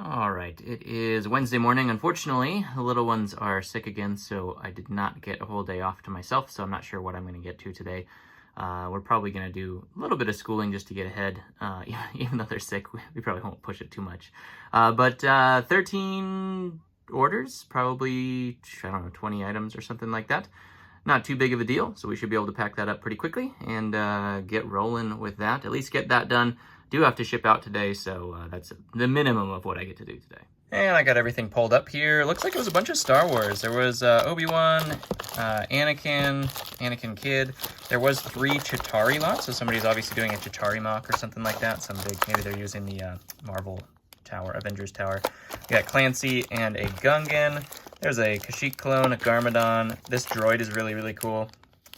All right, it is Wednesday morning. Unfortunately, the little ones are sick again, so I did not get a whole day off to myself, so I'm not sure what I'm going to get to today. We're probably going to do a little bit of schooling just to get ahead. Even though they're sick, we probably won't push it too much. But 13 orders, probably, I don't know, 20 items or something like that. Not too big of a deal, so we should be able to pack that up pretty quickly and get rolling with that. At least get that done. Do have to ship out today, so that's the minimum of what I get to do today. And I got everything pulled up here. Looks like it was a bunch of Star Wars. There was Obi-Wan, Anakin Kid. There was 3 Chitauri lots, so somebody's obviously doing a Chitauri mock or something like that. Some big, maybe they're using the Marvel Tower, Avengers Tower. We got Clancy and a Gungan. There's a Kashyyyk clone, a Garmadon. This droid is really, really cool.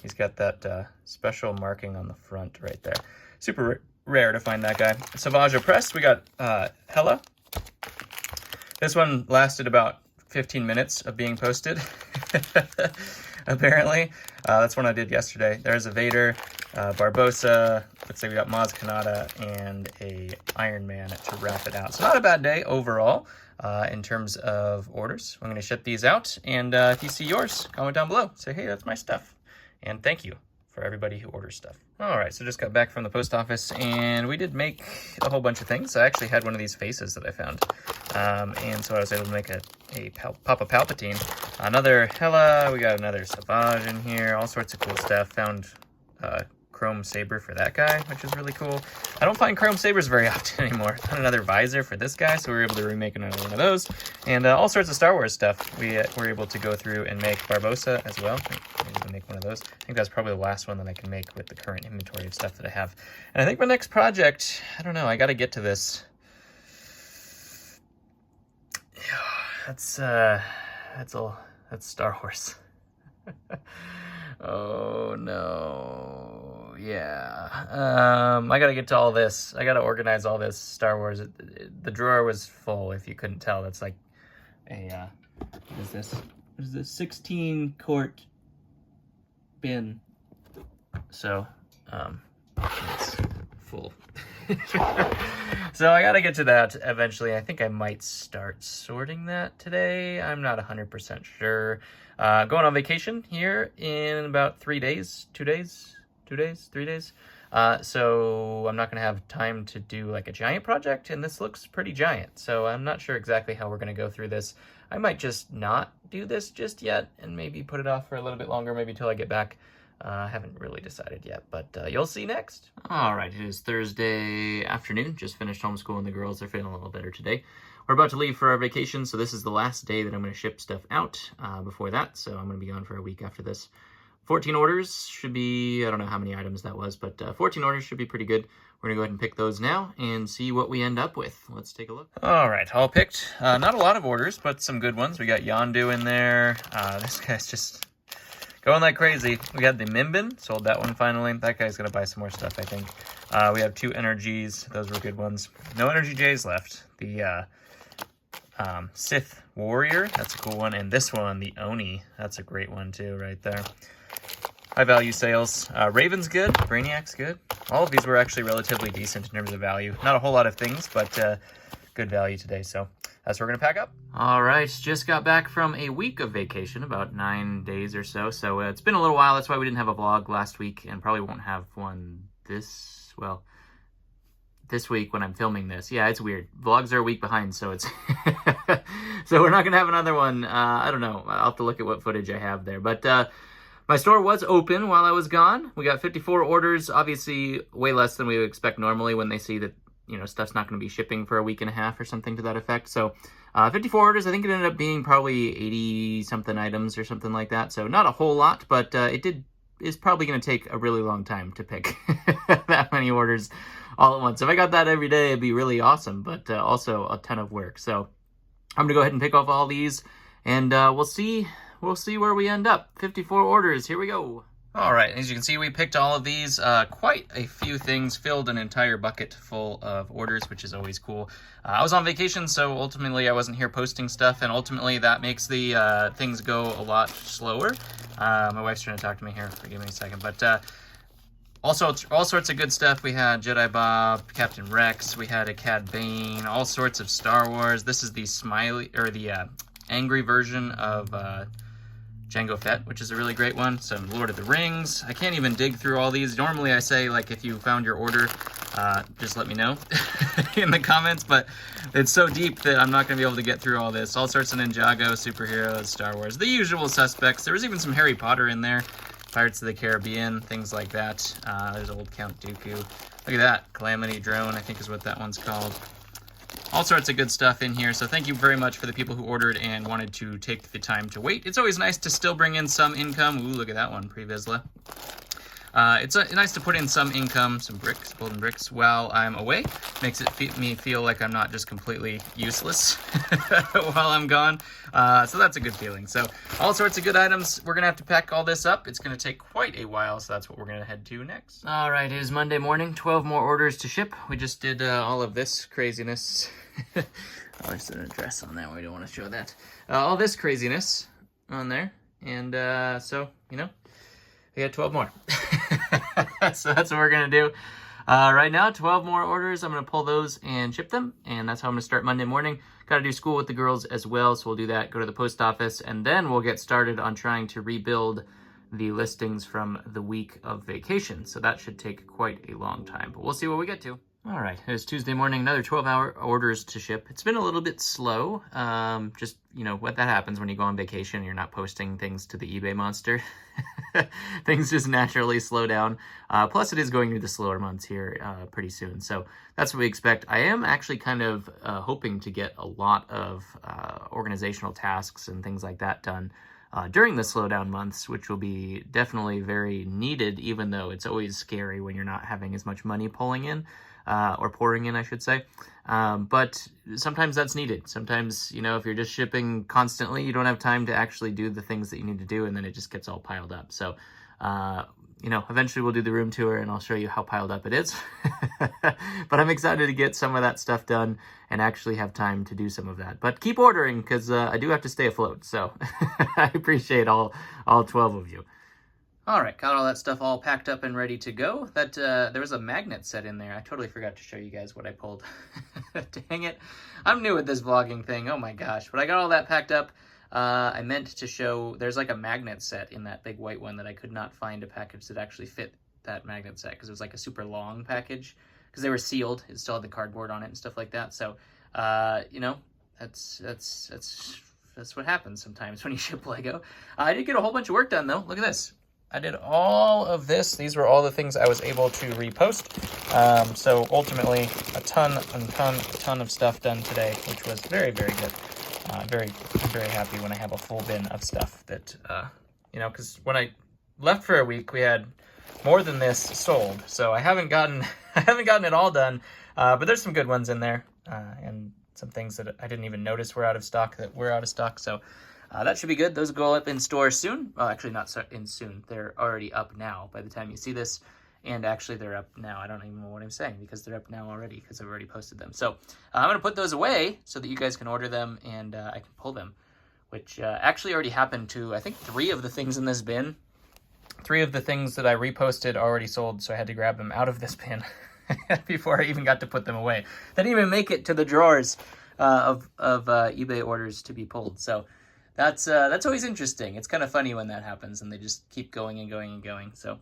He's got that special marking on the front right there. Super rare to find that guy. Savage Oppressed, we got Hela. This one lasted about 15 minutes of being posted, apparently. That's one I did yesterday. There's a Vader, Barbossa, looks like we got Maz Kanata, and a Iron Man to wrap it out. So not a bad day overall in terms of orders. I'm going to ship these out, and if you see yours, comment down below. Say, hey, that's my stuff. And thank you for everybody who orders stuff. All right, so just got back from the post office, and we did make a whole bunch of things. I actually had one of these faces that I found, and so I was able to make a Papa Palpatine. Another Hela, we got another Savage in here, all sorts of cool stuff. Found Chrome Saber for that guy, which is really cool. I don't find Chrome Sabers very often anymore. Found another visor for this guy, so we were able to remake another one of those. And all sorts of Star Wars stuff. We were able to go through and make Barbossa as well. Maybe we can make one of those. I think that's probably the last one that I can make with the current inventory of stuff that I have. And I think my next project, I don't know, I got to get to this. That's Star Wars. Oh no, yeah. I gotta get to all this. I gotta organize all this Star Wars. The drawer was full, if you couldn't tell. That's like a, what is this? What is this? 16 quart bin. So, it's full. So I gotta get to that eventually. I think I might start sorting that today. I'm not 100% sure. Going on vacation here in about 3 days, 2 days, 3 days. So I'm not gonna have time to do like a giant project, and this looks pretty giant. So I'm not sure exactly how we're gonna go through this. I might just not do this just yet and maybe put it off for a little bit longer, maybe till I get back. I haven't really decided yet, but you'll see next. All right, it is Thursday afternoon. Just finished homeschooling the girls. They're feeling a little better today. We're about to leave for our vacation, so this is the last day that I'm going to ship stuff out before that, so I'm going to be gone for a week after this. 14 orders should be, I don't know how many items that was, but 14 orders should be pretty good. We're going to go ahead and pick those now and see what we end up with. Let's take a look. All right, all picked. Not a lot of orders, but some good ones. We got Yondu in there. This guy's just going like crazy. We got the Mimbin, sold that one finally. That guy's gonna buy some more stuff, I think. We have 2 energies. Those were good ones. No energy J's left. The Sith Warrior, that's a cool one. And this one, the Oni, that's a great one too, right there. High value sales. Raven's good. Brainiac's good. All of these were actually relatively decent in terms of value. Not a whole lot of things, but good value today. So that's what we're going to pack up. All right, just got back from a week of vacation, about 9 days or so. So it's been a little while. That's why we didn't have a vlog last week and probably won't have one this week when I'm filming this. Yeah, it's weird. Vlogs are a week behind, so it's so we're not going to have another one. I don't know. I'll have to look at what footage I have there. But my store was open while I was gone. We got 54 orders, obviously way less than we would expect normally when they see that, you know, stuff's not going to be shipping for a week and a half or something to that effect. So 54 orders, I think it ended up being probably 80-something items or something like that. So not a whole lot, but is probably going to take a really long time to pick that many orders all at once. If I got that every day, it'd be really awesome, but also a ton of work. So I'm going to go ahead and pick off all these, and we'll see where we end up. 54 orders, here we go. All right, as you can see, we picked all of these. Quite a few things, filled an entire bucket full of orders, which is always cool. I was on vacation, so ultimately I wasn't here posting stuff, and ultimately that makes the things go a lot slower. My wife's trying to talk to me here, forgive me a second, but Also, all sorts of good stuff. We had Jedi Bob, Captain Rex. We had a Cad Bane. All sorts of Star Wars. This is the smiley or the angry version of Jango Fett, which is a really great one. Some Lord of the Rings. I can't even dig through all these. Normally, I say like if you found your order, just let me know in the comments. But it's so deep that I'm not going to be able to get through all this. All sorts of Ninjago, superheroes, Star Wars, the usual suspects. There was even some Harry Potter in there. Pirates of the Caribbean, things like that. There's old Count Dooku. Look at that. Calamity Drone, I think is what that one's called. All sorts of good stuff in here. So thank you very much for the people who ordered and wanted to take the time to wait. It's always nice to still bring in some income. Ooh, look at that one, Pre-Vizsla. It's nice to put in some income, some bricks, golden bricks, while I'm away. Makes me feel like I'm not just completely useless while I'm gone. So that's a good feeling. So all sorts of good items. We're going to have to pack all this up. It's going to take quite a while, so that's what we're going to head to next. All right, it is Monday morning. 12 more orders to ship. We just did all of this craziness. Oh, there's an address on there. We don't want to show that. All this craziness on there. And so, you know, we got 12 more. So that's what we're going to do. Right now, 12 more orders. I'm going to pull those and ship them. And that's how I'm going to start Monday morning. Got to do school with the girls as well. So we'll do that, go to the post office, and then we'll get started on trying to rebuild the listings from the week of vacation. So that should take quite a long time, but we'll see what we get to. All right, it's Tuesday morning, another 12-hour orders to ship. It's been a little bit slow. Just, you know, what that happens when you go on vacation, you're not posting things to the eBay monster. Things just naturally slow down. Plus, it is going through the slower months here pretty soon. So that's what we expect. I am actually kind of hoping to get a lot of organizational tasks and things like that done during the slowdown months, which will be definitely very needed, even though it's always scary when you're not having as much money pulling in. Or pouring in, I should say. But sometimes that's needed. Sometimes, you know, if you're just shipping constantly, you don't have time to actually do the things that you need to do, and then it just gets all piled up. So, you know, eventually we'll do the room tour, and I'll show you how piled up it is. But I'm excited to get some of that stuff done and actually have time to do some of that. But keep ordering, because I do have to stay afloat. So I appreciate all 12 of you. All right, got all that stuff all packed up and ready to go. That there was a magnet set in there. I totally forgot to show you guys what I pulled. Dang it. I'm new at this vlogging thing. Oh my gosh. But I got all that packed up. I meant to show, there's like a magnet set in that big white one that I could not find a package that actually fit that magnet set because it was like a super long package because they were sealed. It still had the cardboard on it and stuff like that. So, you know, that's what happens sometimes when you ship Lego. I did get a whole bunch of work done though. Look at this. I did all of this. These were all the things I was able to repost. So ultimately, a ton of stuff done today, which was very, very good. I'm very happy when I have a full bin of stuff that, you know, because when I left for a week, we had more than this sold. So I haven't gotten it all done, but there's some good ones in there, and some things that I didn't even notice were out of stock that were out of stock. So. That should be good. Those will go up in store soon. Well, actually not in soon. They're already up now by the time you see this. And actually they're up now. I don't even know what I'm saying because they're up now already because I've already posted them. So I'm going to put those away so that you guys can order them and I can pull them. Which actually already happened to, I think, 3 of the things in this bin. 3 of the things that I reposted already sold. So I had to grab them out of this bin before I even got to put them away. They didn't even make it to the drawers of eBay orders to be pulled. So... That's always interesting. It's kind of funny when that happens and they just keep going and going and going. So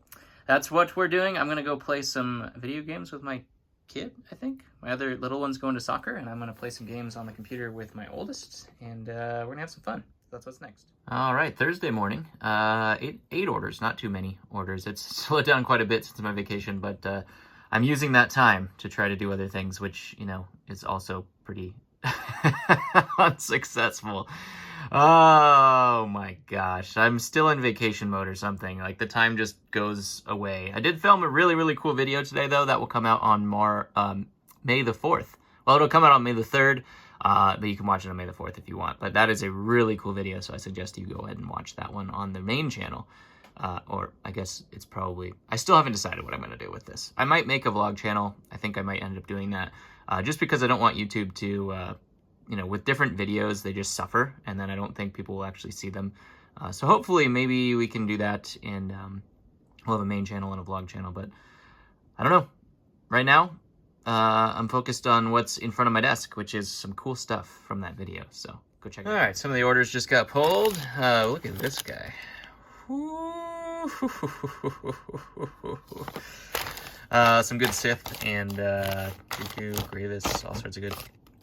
that's what we're doing. I'm going to go play some video games with my kid, I think. My other little one's going to soccer, and I'm going to play some games on the computer with my oldest, and we're going to have some fun. That's what's next. All right, Thursday morning. 8 orders, not too many orders. It's slowed down quite a bit since my vacation, but I'm using that time to try to do other things, which, you know, is also pretty unsuccessful. Oh my gosh, I'm still in vacation mode or something. Like the time just goes away. I did film a really, really cool video today though. That will come out on May the 4th. Well, it'll come out on May the 3rd, but you can watch it on May the 4th if you want. But that is a really cool video, so I suggest you go ahead and watch that one on the main channel. Or I guess it's probably, I still haven't decided what I'm going to do with this. I might make a vlog channel. I think I might end up doing that. Just because I don't want YouTube to... you know, with different videos, they just suffer, and then I don't think people will actually see them. So hopefully, maybe we can do that, and we'll have a main channel and a vlog channel. But I don't know. Right now, I'm focused on what's in front of my desk, which is some cool stuff from that video. So go check it out. All right, some of the orders just got pulled. Look at this guy. Some good Sith and Dooku, Grievous, all sorts of good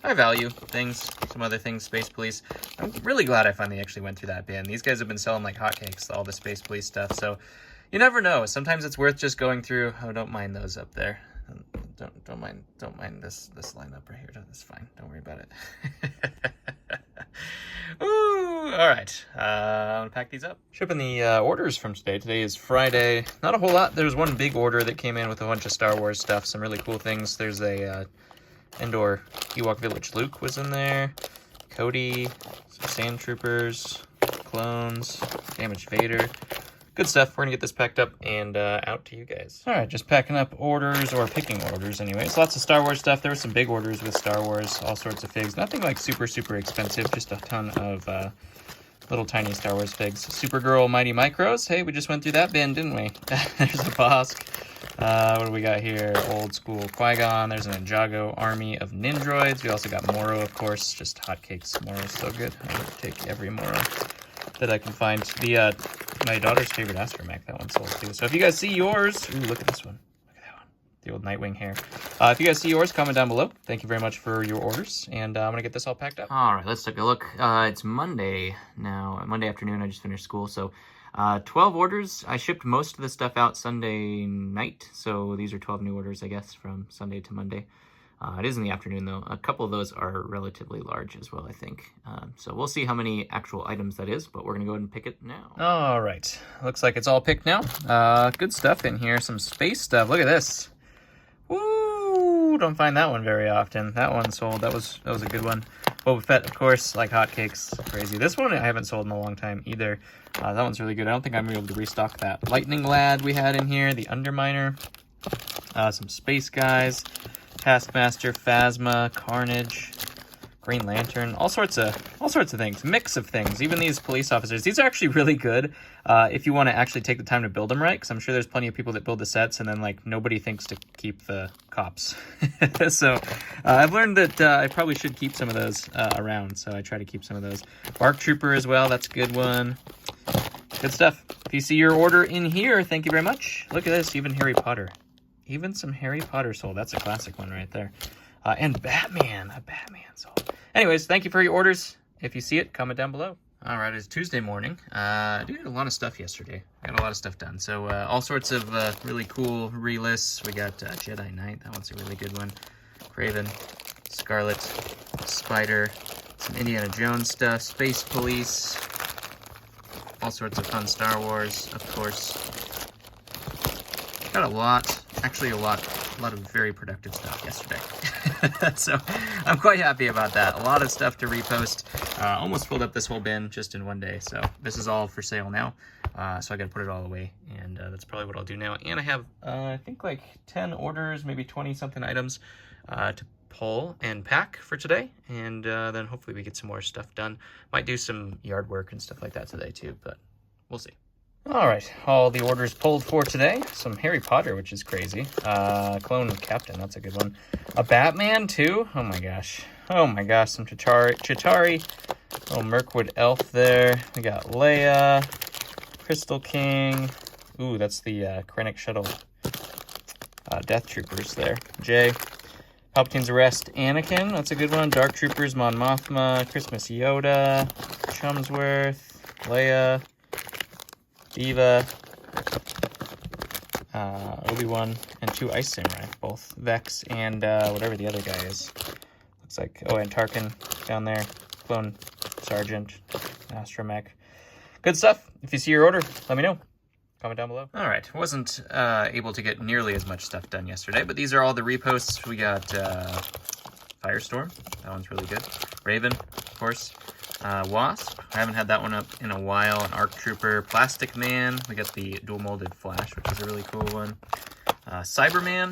high value things. Some other things, Space Police. I'm really glad I finally actually went through that bin. These guys have been selling like hotcakes, all the Space Police stuff. So you never know. Sometimes it's worth just going through. Oh, don't mind those up there. Don't mind this lineup right here. That's fine. Don't worry about it. Ooh, all right. I'm gonna pack these up. Shipping the orders from today. Today is Friday. Not a whole lot. There's one big order that came in with a bunch of Star Wars stuff. Some really cool things. There's a Endor Ewok Village Luke was in there. Cody, some Sand Troopers, clones, Damaged Vader. Good stuff. We're gonna get this packed up and out to you guys. All right, just packing up orders, or picking orders anyways. Lots of Star Wars stuff. There were some big orders with Star Wars, all sorts of figs. Nothing like super expensive, just a ton of little tiny Star Wars figs. Supergirl Mighty Micros. Hey, we just went through that bin, didn't we? There's the Bosk. What do we got here? Old school Qui-Gon. There's an Ninjago army of Nindroids. We also got Moro, of course. Just hotcakes. Moro's so good. I would take every Moro that I can find. The my daughter's favorite astromech, that one sold too. So if you guys see yours, ooh, look at this one. Look at that one. The old Nightwing hair. If you guys see yours, comment down below. Thank you very much for your orders, and I'm gonna get this all packed up. All right, let's take a look. It's Monday now. Monday afternoon. I just finished school, so 12 orders. I shipped most of the stuff out Sunday night, so these are 12 new orders, I guess, from Sunday to Monday. It is in the afternoon, though. A couple of those are relatively large as well, I think. So we'll see how many actual items that is, but we're going to go ahead and pick it now. All right. Looks like it's all picked now. Good stuff in here. Some space stuff. Look at this. Woo! Don't find that one very often. That one sold. That was a good one. Boba Fett, of course, like hotcakes. Crazy. This one I haven't sold in a long time either. That one's really good. I don't think I'm going to be able to restock that. Lightning Lad we had in here. The Underminer. Some Space Guys. Taskmaster, Phasma, Carnage, Green Lantern, all sorts of things, mix of things. Even these police officers, these are actually really good if you want to actually take the time to build them right, because I'm sure there's plenty of people that build the sets and then like nobody thinks to keep the cops. So I've learned that I probably should keep some of those around, so I try to keep some of those. Bark Trooper as well, that's a good one. Good stuff. If you see your order in here, thank you very much. Look at this, even Harry Potter. Even some Harry Potter sold. That's a classic one right there. And Batman. A Batman sold. Anyways, thank you for your orders. If you see it, comment down below. All right, it's Tuesday morning. I did a lot of stuff yesterday. I got a lot of stuff done. So all sorts of really cool relists. We got Jedi Knight. That one's a really good one. Craven, Scarlet, Spider, some Indiana Jones stuff, Space Police, all sorts of fun Star Wars, of course. Got a lot, actually a lot of very productive stuff yesterday. So I'm quite happy about that. A lot of stuff to repost. Almost filled up this whole bin just in one day. So this is all for sale now. So I got to put it all away, and that's probably what I'll do now. And I have, I think like 10 orders, maybe 20 something items to pull and pack for today. And then hopefully we get some more stuff done. Might do some yard work and stuff like that today too, but we'll see. All right, all the orders pulled for today. Some Harry Potter, which is crazy. Clone Captain, that's a good one. A Batman, too. Oh, my gosh. Oh, my gosh, some Chitauri. Little Mirkwood Elf there. We got Leia. Crystal King. Ooh, that's the Krennic Shuttle Death Troopers there. Jay. Palpatine's Arrest Anakin, that's a good one. Dark Troopers, Mon Mothma. Christmas Yoda. Chumsworth. Leia. Diva, Obi-Wan, and 2 Ice Samurai, both Vex and whatever the other guy is. Looks like, oh, and Tarkin down there, Clone Sergeant, Astromech. Good stuff. If you see your order, let me know. Comment down below. All right, wasn't able to get nearly as much stuff done yesterday, but these are all the reposts. We got Firestorm, that one's really good. Raven, of course. Wasp, I haven't had that one up in a while. An Arc Trooper, Plastic Man, we got the dual molded Flash, which is a really cool one. Cyberman,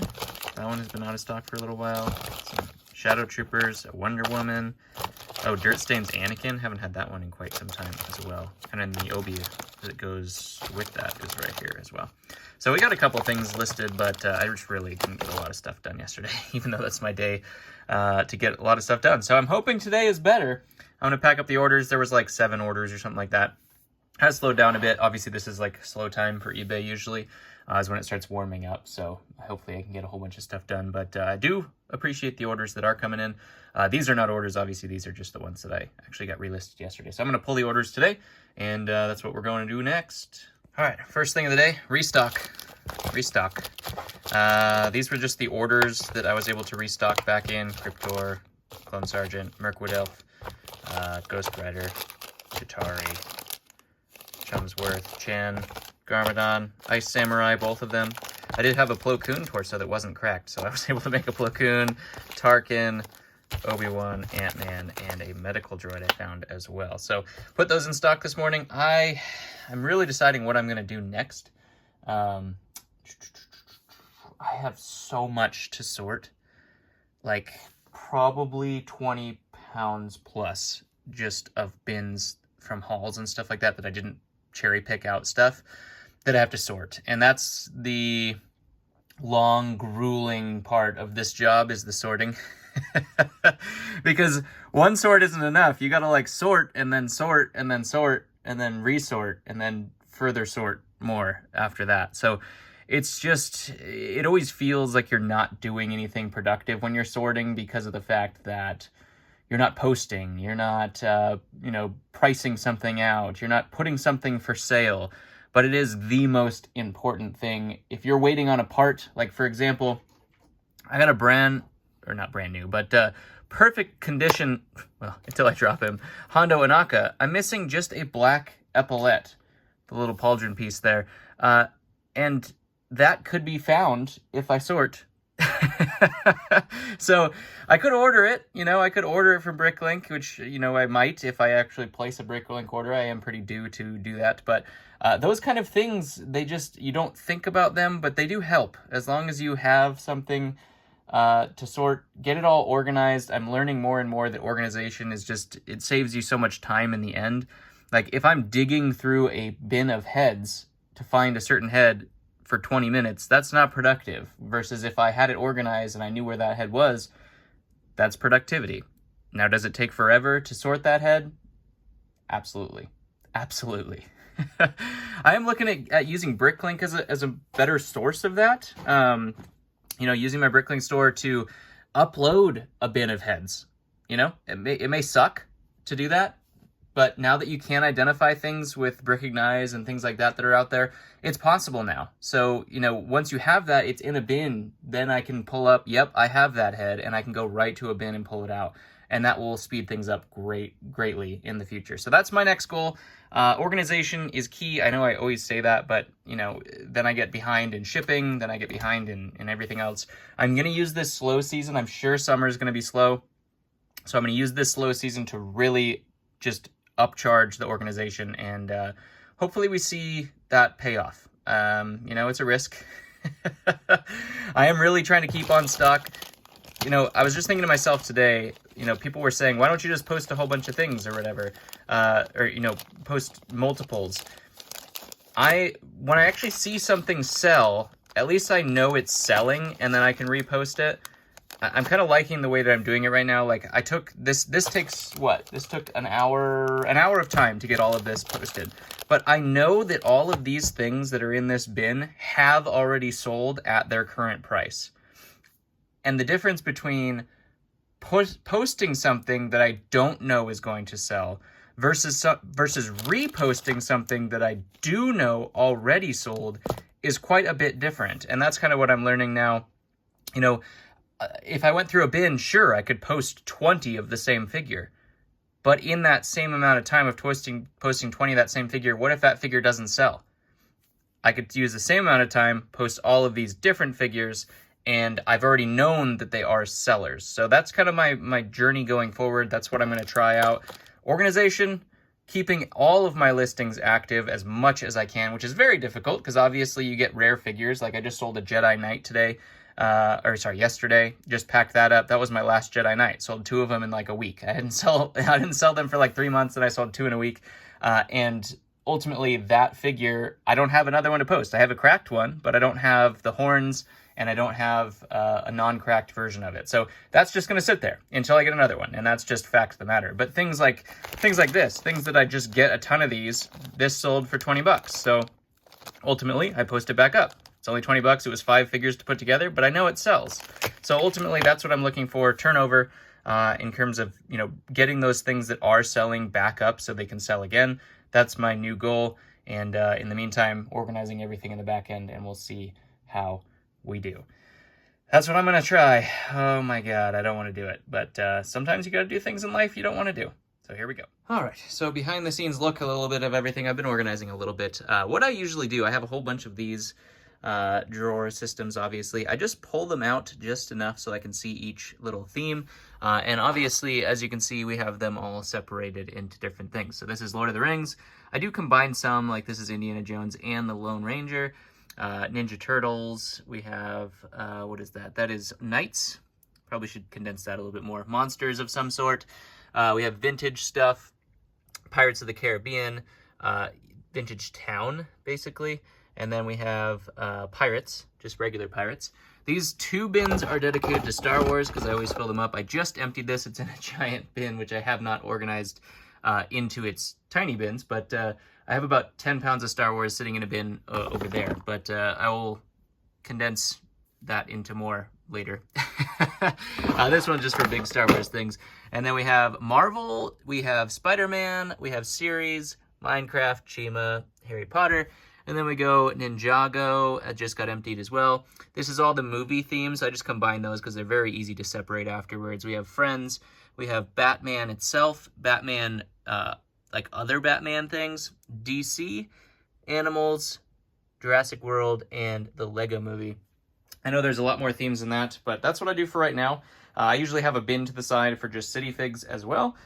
that one has been out of stock for a little while. Some Shadow Troopers, a Wonder Woman, Oh, Dirt Stain's Anakin. Haven't had that one in quite some time as well. And then the Obi that goes with that is right here as well. So we got a couple things listed, but I just really didn't get a lot of stuff done yesterday, even though that's my day to get a lot of stuff done. So I'm hoping today is better. I'm going to pack up the orders. There was like 7 orders or something like that. Has slowed down a bit. Obviously, this is like slow time for eBay usually, is when it starts warming up. So hopefully I can get a whole bunch of stuff done. But I do appreciate the orders that are coming in. These are not orders, obviously. These are just the ones that I actually got relisted yesterday. So I'm going to pull the orders today, and that's what we're going to do next. All right, first thing of the day, restock. These were just the orders that I was able to restock back in. Cryptor, Clone Sergeant, Mirkwood Elf, Ghost Rider, Chitauri, Chumsworth, Chan, Garmadon, Ice Samurai, both of them. I did have a Plo Koon torso that wasn't cracked, so I was able to make a Plo Koon, Tarkin, Obi-Wan, Ant-Man, and a medical droid I found as well. So put those in stock this morning. I'm really deciding what I'm going to do next. I have so much to sort, like probably 20 pounds plus just of bins from hauls and stuff like that I didn't cherry pick out stuff that I have to sort. And that's the long, grueling part of this job, is the sorting. Because one sort isn't enough. You gotta like sort and then sort and then sort and then resort and then further sort more after that. So it's just, it always feels like you're not doing anything productive when you're sorting, because of the fact that you're not posting, you're not, pricing something out, you're not putting something for sale. But it is the most important thing. If you're waiting on a part, like for example, I got a not brand new, but perfect condition, well, until I drop him, Hondo Inaka. I'm missing just a black epaulette, the little pauldron piece there. And that could be found if I sort. So I could order it, I could order it from Bricklink, which, I might if I actually place a Bricklink order. I am pretty due to do that. But those kind of things, you don't think about them, but they do help. As long as you have something to sort, get it all organized. I'm learning more and more that organization is it saves you so much time in the end. Like if I'm digging through a bin of heads to find a certain head for 20 minutes, that's not productive. Versus if I had it organized and I knew where that head was, that's productivity. Now, does it take forever to sort that head? Absolutely. Absolutely. I am looking at using Bricklink as a better source of that. Using my Bricklink store to upload a bin of heads. It may suck to do that, but now that you can identify things with Brickignise and things like that are out there, it's possible now. So, once you have that, it's in a bin, then I can pull up, yep, I have that head, and I can go right to a bin and pull it out. And that will speed things up greatly in the future. So that's my next goal. Organization is key. I know I always say that, but, then I get behind in shipping, then I get behind in everything else. I'm going to use this slow season. I'm sure summer is going to be slow. So I'm going to use this slow season to really just upcharge the organization, and hopefully we see that pay off. It's a risk. I am really trying to keep on stock. I was just thinking to myself today, people were saying, why don't you just post a whole bunch of things or whatever, post multiples. When I actually see something sell, at least I know it's selling, and then I can repost it. I'm kind of liking the way that I'm doing it right now. Like I took this takes what? This took an hour of time to get all of this posted. But I know that all of these things that are in this bin have already sold at their current price. And the difference between posting something that I don't know is going to sell versus reposting something that I do know already sold is quite a bit different. And that's kind of what I'm learning now. If I went through a bin, sure, I could post 20 of the same figure. But in that same amount of time of posting 20 of that same figure, what if that figure doesn't sell? I could use the same amount of time, post all of these different figures, and I've already known that they are sellers. So that's kind of my journey going forward. That's what I'm going to try out. Organization, keeping all of my listings active as much as I can, which is very difficult because obviously you get rare figures. Like I just sold a Jedi Knight today. yesterday. Just packed that up. That was my last Jedi Knight. Sold 2 of them in like a week. I didn't sell them for like 3 months, and I sold 2 in a week. And ultimately, that figure, I don't have another one to post. I have a cracked one, but I don't have the horns, and I don't have a non-cracked version of it. So that's just going to sit there until I get another one, and that's just fact of the matter. But things like this, things that I just get a ton of these, this sold for 20 bucks. So ultimately, I post it back up. It's only 20 bucks. It was 5 figures to put together, but I know it sells. So ultimately, that's what I'm looking for, turnover, in terms of, getting those things that are selling back up so they can sell again. That's my new goal. And in the meantime, organizing everything in the back end, and we'll see how we do. That's what I'm going to try. Oh my God, I don't want to do it. But sometimes you got to do things in life you don't want to do. So here we go. All right, so behind the scenes look, a little bit of everything. I've been organizing a little bit. What I usually do, I have a whole bunch of these drawer systems, obviously. I just pull them out just enough so I can see each little theme. And obviously, as you can see, we have them all separated into different things. So this is Lord of the Rings. I do combine some, like this is Indiana Jones and the Lone Ranger. Ninja Turtles. We have, what is that? That is Knights. Probably should condense that a little bit more. Monsters of some sort. We have vintage stuff. Pirates of the Caribbean. Vintage Town, basically. And then we have pirates, just regular pirates. These 2 bins are dedicated to Star Wars because I always fill them up. I just emptied this. It's in a giant bin, which I have not organized into its tiny bins. But I have about 10 pounds of Star Wars sitting in a bin over there. But I will condense that into more later. This one's just for big Star Wars things. And then we have Marvel, we have Spider-Man, we have series, Minecraft, Chima, Harry Potter. And then we go Ninjago, just got emptied as well. This is all the movie themes. I just combine those because they're very easy to separate afterwards. We have Friends. We have Batman itself. Batman, like other Batman things. DC, Animals, Jurassic World, and the Lego Movie. I know there's a lot more themes than that, but that's what I do for right now. I usually have a bin to the side for just city figs as well.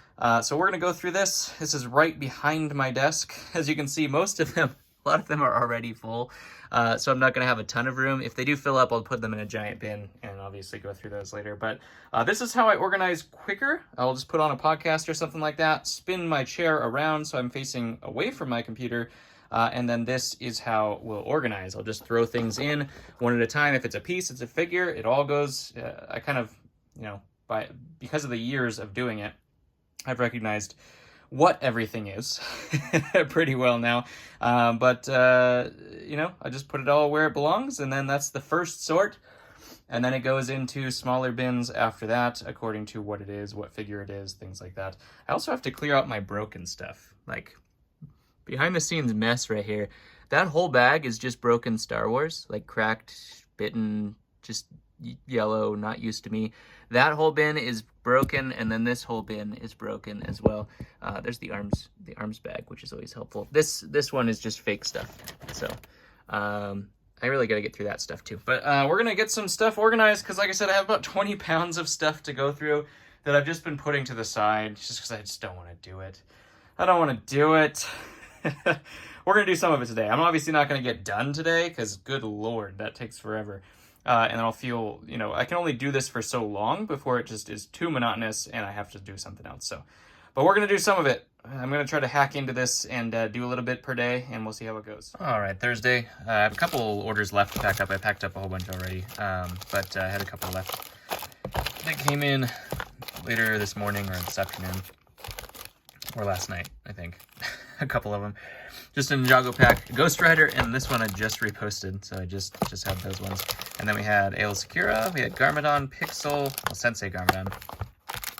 So we're going to go through this. This is right behind my desk. As you can see, most of them, a lot of them are already full, so I'm not going to have a ton of room. If they do fill up, I'll put them in a giant bin and obviously go through those later. But this is how I organize quicker. I'll just put on a podcast or something like that, spin my chair around so I'm facing away from my computer, and then this is how we'll organize. I'll just throw things in one at a time. If it's a piece, it's a figure, it all goes, I kind of, because of the years of doing it, I've recognized what everything is pretty well now. I just put it all where it belongs, and then that's the first sort. And then it goes into smaller bins after that, according to what it is, what figure it is, things like that. I also have to clear out my broken stuff. Like, behind the scenes mess right here. That whole bag is just broken Star Wars, like cracked, bitten, just yellow, not used to me. That whole bin is broken, and then this whole bin is broken as well. There's the arms bag, which is always helpful. This one is just fake stuff. So I really got to get through that stuff too. But we're going to get some stuff organized because, like I said, I have about 20 pounds of stuff to go through that I've just been putting to the side just because I just don't want to do it. I don't want to do it. We're going to do some of it today. I'm obviously not going to get done today because, good Lord, that takes forever. And I'll feel, I can only do this for so long before it just is too monotonous and I have to do something else. But we're going to do some of it. I'm going to try to hack into this and do a little bit per day, and we'll see how it goes. All right, Thursday. I have a couple orders left to pack up. I packed up a whole bunch already, but I had a couple left. They came in later this morning or this afternoon, or last night, I think. A couple of them. Just a Ninjago pack, Ghost Rider, and this one I just reposted, so I just had those ones. And then we had Aayla Secura, we had Garmadon, Pixel, well, Sensei Garmadon.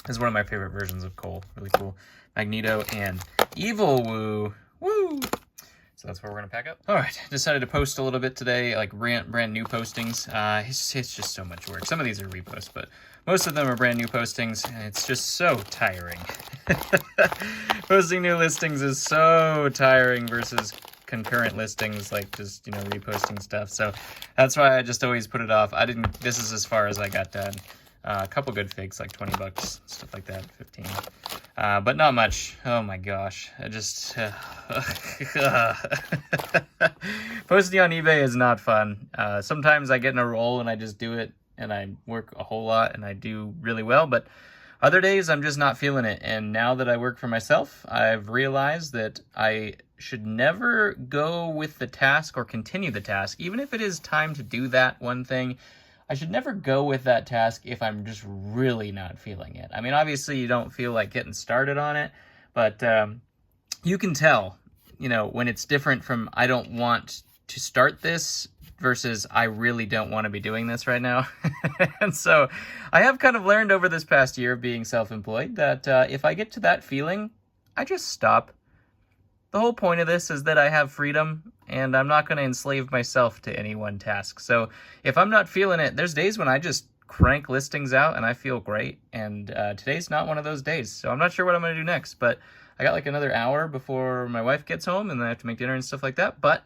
This is one of my favorite versions of Cole, really cool. Magneto and Evil Woo, woo! So that's what we're gonna pack up. All right, decided to post a little bit today, like brand new postings. It's just so much work. Some of these are reposts, but most of them are brand new postings, and it's just so tiring. Posting new listings is so tiring versus concurrent listings, like just, reposting stuff. So that's why I just always put it off. This is as far as I got done. A couple good figs, like 20 bucks, stuff like that, 15. But not much. Oh my gosh. I just... Posting on eBay is not fun. Sometimes I get in a roll and I just do it and I work a whole lot and I do really well, but other days I'm just not feeling it. And now that I work for myself, I've realized that I should never go with the task or continue the task, even if it is time to do that one thing. I should never go with that task if I'm just really not feeling it. I mean, obviously you don't feel like getting started on it, but you can tell, you know, when it's different from I don't want to start this versus I really don't want to be doing this right now. And so I have kind of learned over this past year of being self-employed that if I get to that feeling, I just stop. The whole point of this is that I have freedom and I'm not going to enslave myself to any one task. So if I'm not feeling it, there's days when I just crank listings out and I feel great. And today's not one of those days. So I'm not sure what I'm going to do next, but I got like another hour before my wife gets home and then I have to make dinner and stuff like that. But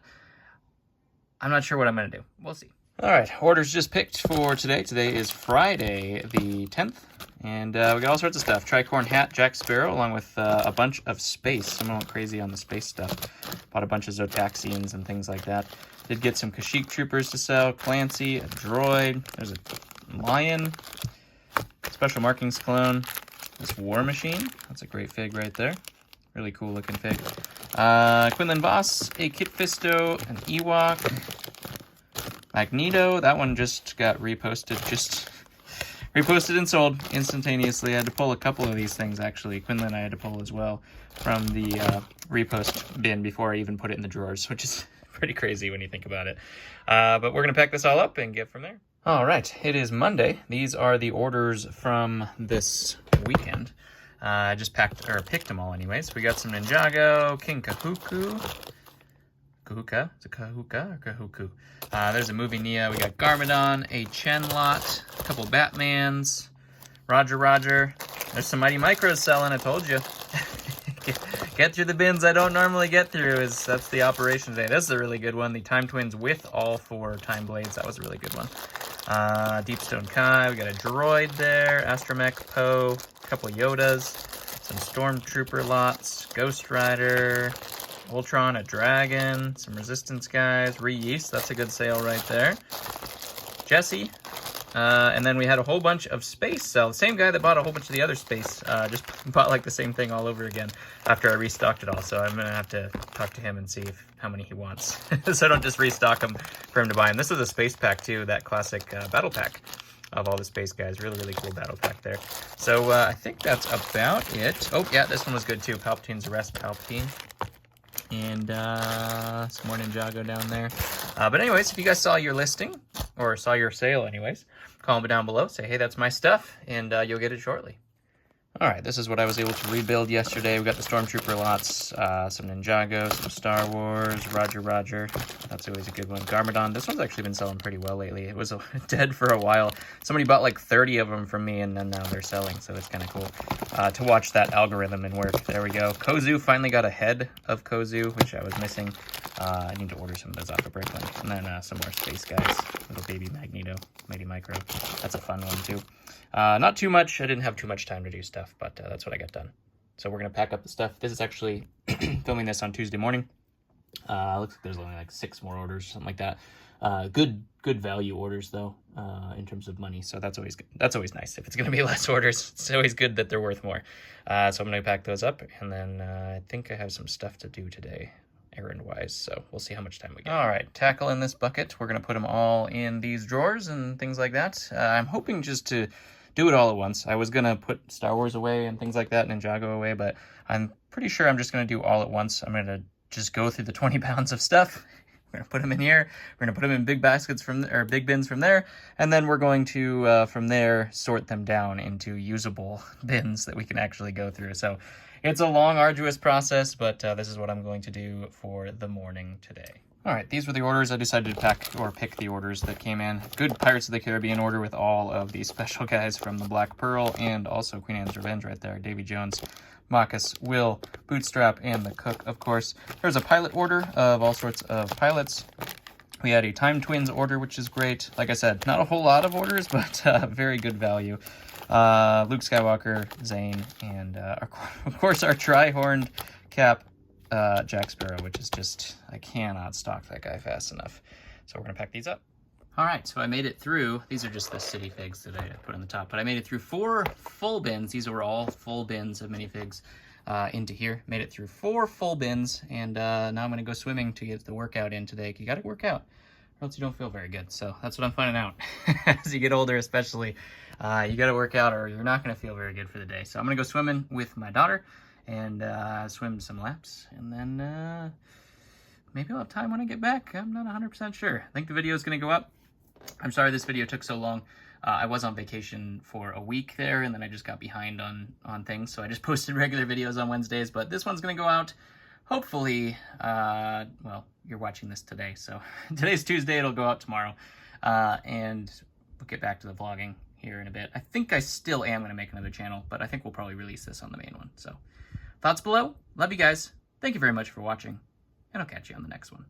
I'm not sure what I'm going to do. We'll see. All right, orders just picked for today. Today is Friday the 10th, and we got all sorts of stuff. Tricorn hat, Jack Sparrow, along with a bunch of space. Someone went crazy on the space stuff. Bought a bunch of Zotaxians and things like that. Did get some Kashyyyk troopers to sell, Clancy, a droid. There's a lion, special markings clone. This War Machine, that's a great fig right there. Really cool looking fig. Quinlan Voss, a Kit Fisto, an Ewok, Magneto. That one just got reposted and sold instantaneously. I had to pull a couple of these things, actually. Quinlan I had to pull as well from the repost bin before I even put it in the drawers, which is pretty crazy when you think about it. But we're going to pack this all up and get from there. All right, it is Monday. These are the orders from this weekend. I just picked them all anyways. We got some Ninjago, King Kahuku. Kahuka? Is it Kahuka or Kahuku? There's a movie Nia. We got Garmadon, a Chen lot, a couple Batmans, Roger. There's some Mighty Micros selling, I told you. Get through the bins I don't normally get through. That's the operation today. This is a really good one. The Time Twins with all 4 Time Blades. That was a really good one. Deepstone Kai. We got a droid there. Astromech Poe. A couple Yodas. Some Stormtrooper lots. Ghost Rider. Ultron, a dragon, some Resistance guys, Re-Yeast, that's a good sale right there. Jesse, and then we had a whole bunch of space sell. The same guy that bought a whole bunch of the other space just bought like the same thing all over again after I restocked it all. So I'm going to have to talk to him and see how many he wants. So I don't just restock them for him to buy. And this is a space pack too, that classic battle pack of all the space guys. Really cool battle pack there. So I think that's about it. Oh yeah, this one was good too. Palpatine's Arrest Palpatine. And some more Ninjago down there. But anyways, if you guys saw your listing, or saw your sale anyways, comment down below, say, hey, that's my stuff, and you'll get it shortly. All right, this is what I was able to rebuild yesterday. We got the Stormtrooper lots, some Ninjago, some Star Wars, Roger. That's always a good one. Garmadon, this one's actually been selling pretty well lately. It was dead for a while. Somebody bought like 30 of them from me, and then now they're selling, so it's kind of cool to watch that algorithm and work. There we go. Kozu finally got ahead of Kozu, which I was missing. I need to order some of those off of Bricklink. And then some more space guys. Little baby Magneto, Mighty Micro. That's a fun one too. Not too much. I didn't have too much time to do stuff, but that's what I got done. So we're going to pack up the stuff. This is actually filming this on Tuesday morning. Looks like there's only like 6 more orders, something like that. Good value orders though, in terms of money. So that's always good. That's always nice. If it's going to be less orders, it's always good that they're worth more. So I'm going to pack those up, and then I think I have some stuff to do today, errand-wise, so we'll see how much time we get. All right, tackle in this bucket. We're going to put them all in these drawers and things like that. I'm hoping just to do it all at once. I was going to put Star Wars away and things like that, Ninjago away, but I'm pretty sure I'm just going to do all at once. I'm going to just go through the 20 pounds of stuff. We're going to put them in here. We're going to put them in big baskets big bins from there, and then we're going to, from there, sort them down into usable bins that we can actually go through. So it's a long, arduous process, but this is what I'm going to do for the morning today. All right, these were the orders. I decided to pick the orders that came in. Good Pirates of the Caribbean order with all of the special guys from the Black Pearl and also Queen Anne's Revenge right there. Davy Jones, Marcus, Will, Bootstrap, and the Cook, of course. There's a pilot order of all sorts of pilots. We had a Time Twins order, which is great. Like I said, not a whole lot of orders, but very good value. Luke Skywalker, Zane, and of course our tri-horned Cap, Jack Sparrow, which is just, I cannot stock that guy fast enough. So we're going to pack these up. All right, so I made it through. These are just the city figs that I put on the top, but I made it through 4 full bins. These were all full bins of minifigs into here. Made it through 4 full bins, and now I'm gonna go swimming to get the workout in today. You gotta work out, or else you don't feel very good. So that's what I'm finding out. As you get older, especially, you gotta work out or you're not gonna feel very good for the day. So I'm gonna go swimming with my daughter and swim some laps, and then maybe I'll have time when I get back. I'm not 100% sure. I think the video is gonna go up. I'm sorry this video took so long. I was on vacation for a week there, and then I just got behind on things, so I just posted regular videos on Wednesdays, but this one's gonna go out, hopefully, well, you're watching this today, so today's Tuesday, it'll go out tomorrow, and we'll get back to the vlogging here in a bit. I think I still am gonna make another channel, but I think we'll probably release this on the main one, so thoughts below. Love you guys. Thank you very much for watching, and I'll catch you on the next one.